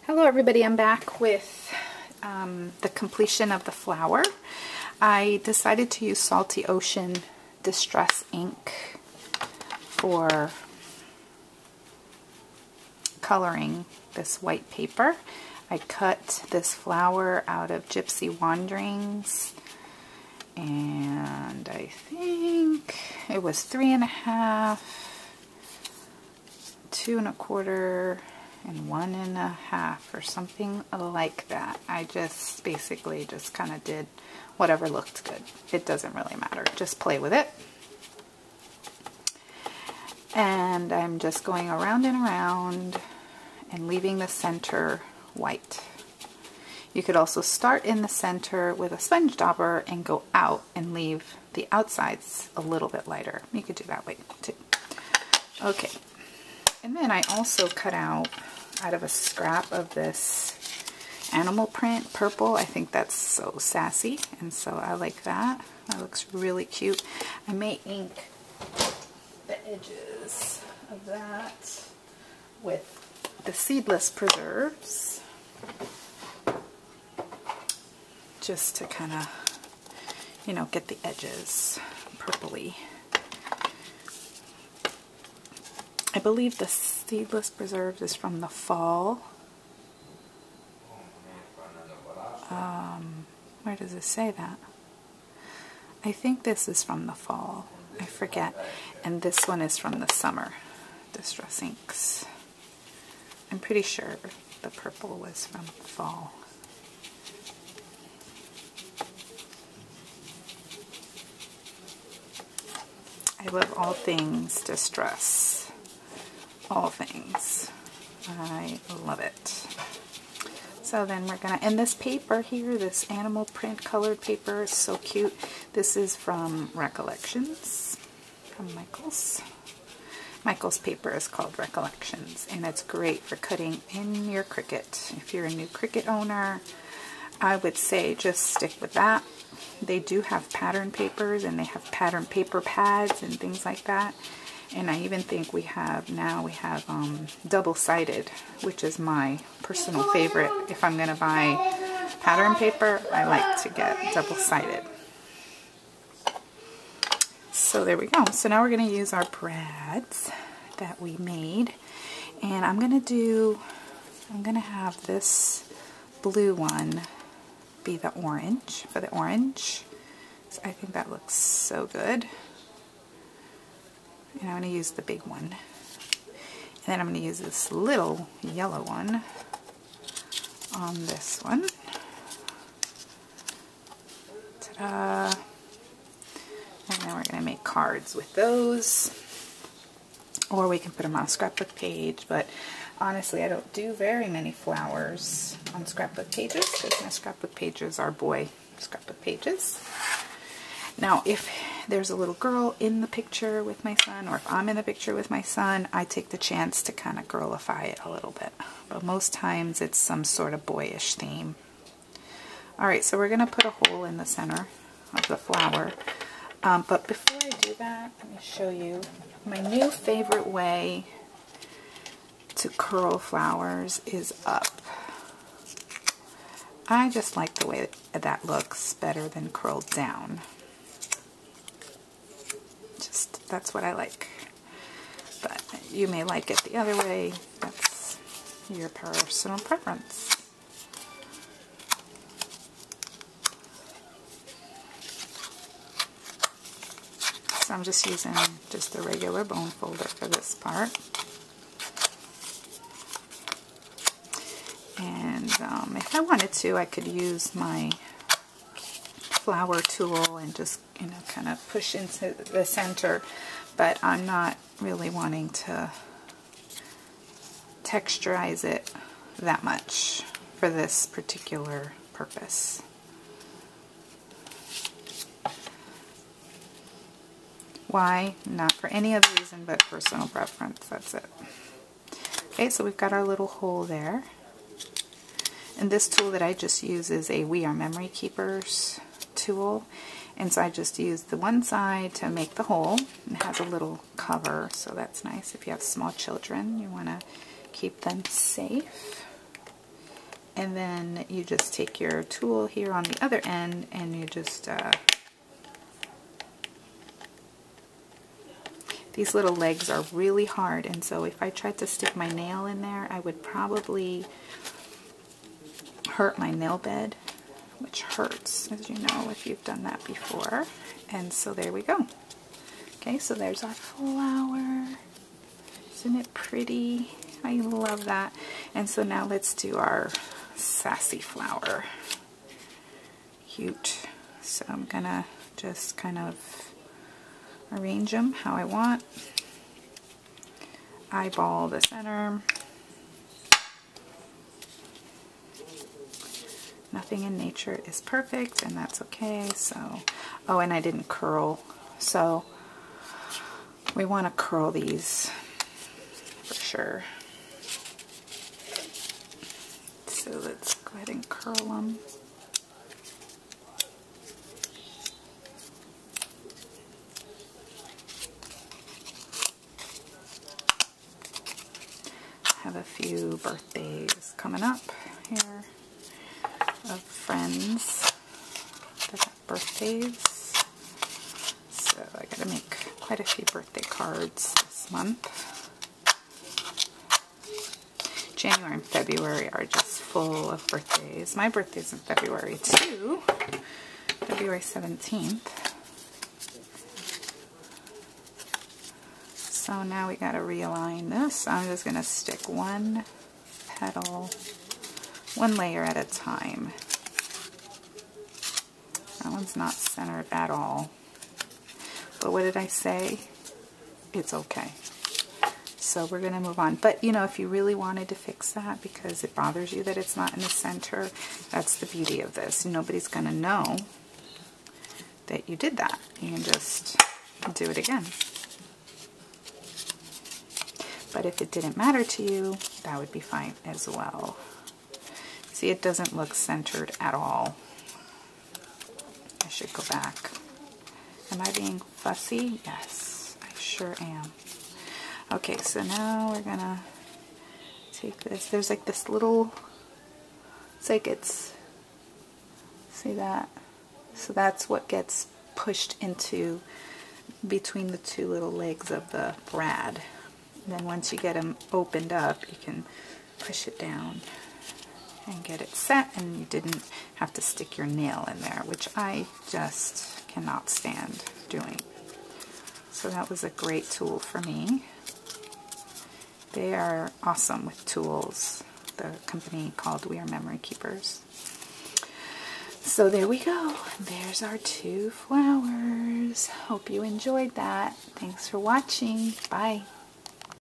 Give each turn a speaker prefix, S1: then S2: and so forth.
S1: Hello everybody, I'm back with the completion of the flower. I decided to use Salty Ocean Distress ink for coloring this white paper. I cut this flower out of Gypsy Wanderings, and I think it was 3.5, 2 1/4, and 1 1/2 or something like that. I just basically just kind of did whatever looked good. It doesn't really matter. Just play with it. And I'm just going around and around and leaving the center white. You could also start in the center with a sponge dauber and go out and leave the outsides a little bit lighter. You could do that way too. Okay. And then I also cut out of a scrap of this animal print purple. I think that's so sassy, and so I like that. That looks really cute. I may ink the edges of that with the Seedless Preserves, just to kind of, you know, get the edges purpley. I believe the Seedless Preserves is from the fall. Where does it say that? I think this is from the fall. I forget. And this one is from the summer. Distress Inks. I'm pretty sure the purple was from the fall. I love all things distress. All things. I love it. So then we're going to, and this paper here, this animal print colored paper is so cute. This is from Recollections, from Michaels. Michaels paper is called Recollections, and it's great for cutting in your Cricut. If you're a new Cricut owner, I would say just stick with that. They do have pattern papers, and they have pattern paper pads and things like that. And I even think we have double-sided, which is my personal favorite. If I'm going to buy pattern paper, I like to get double-sided. So there we go. So now we're going to use our brads that we made. And I'm going to have this blue one be the orange, for the orange. So I think that looks so good. And I'm going to use the big one. And then I'm going to use this little yellow one on this one. Ta-da! And then we're going to make cards with those. Or we can put them on a scrapbook page. But honestly, I don't do very many flowers on scrapbook pages, because my scrapbook pages are boy scrapbook pages. Now, if there's a little girl in the picture with my son, or if I'm in the picture with my son, I take the chance to kind of girlify it a little bit. But most times it's some sort of boyish theme. Alright, so we're going to put a hole in the center of the flower. But before I do that, let me show you my new favorite way to curl flowers is up. I just like the way that looks better than curled down. That's what I like. But you may like it the other way. That's your personal preference. So I'm just using just a regular bone folder for this part. And if I wanted to, I could use my flower tool and just, you know, kind of push into the center, but I'm not really wanting to texturize it that much for this particular purpose. Why? Not for any other reason but personal preference. That's it. Okay, so we've got our little hole there. And this tool that I just use is a We Are Memory Keepers tool, and so I just used the one side to make the hole. It has a little cover, so that's nice if you have small children. You want to keep them safe. And then you just take your tool here on the other end and you just, these little legs are really hard, and so if I tried to stick my nail in there, I would probably hurt my nail bed, which hurts, as you know, if you've done that before. And so there we go. Okay, so there's our flower. Isn't it pretty? I love that. And so now let's do our sassy flower. Cute. So I'm gonna just kind of arrange them how I want. Eyeball the center. Nothing in nature is perfect, and that's okay. So, oh, and I didn't curl. So we want to curl these for sure. So let's go ahead and curl them. Have a few birthdays coming up here of friends that have birthdays. So I gotta make quite a few birthday cards this month. January and February are just full of birthdays. My birthday's in February too, February 17th. So now we gotta realign this. I'm just gonna stick one petal, one layer at a time. That one's not centered at all. But what did I say? It's okay. So we're going to move on. But, you know, if you really wanted to fix that because it bothers you that it's not in the center, that's the beauty of this. Nobody's going to know that you did that. You can just do it again. But if it didn't matter to you, that would be fine as well. See, it doesn't look centered at all. I should go back. Am I being fussy? Yes, I sure am. Okay, so now we're gonna take this. There's like this little, it's like it's, see that? So that's what gets pushed into between the two little legs of the brad. And then once you get them opened up, you can push it down and get it set, and you didn't have to stick your nail in there, which I just cannot stand doing. So that was a great tool for me. They are awesome with tools, the company called We Are Memory Keepers. So there we go. There's our two flowers. Hope you enjoyed that. Thanks for watching. Bye.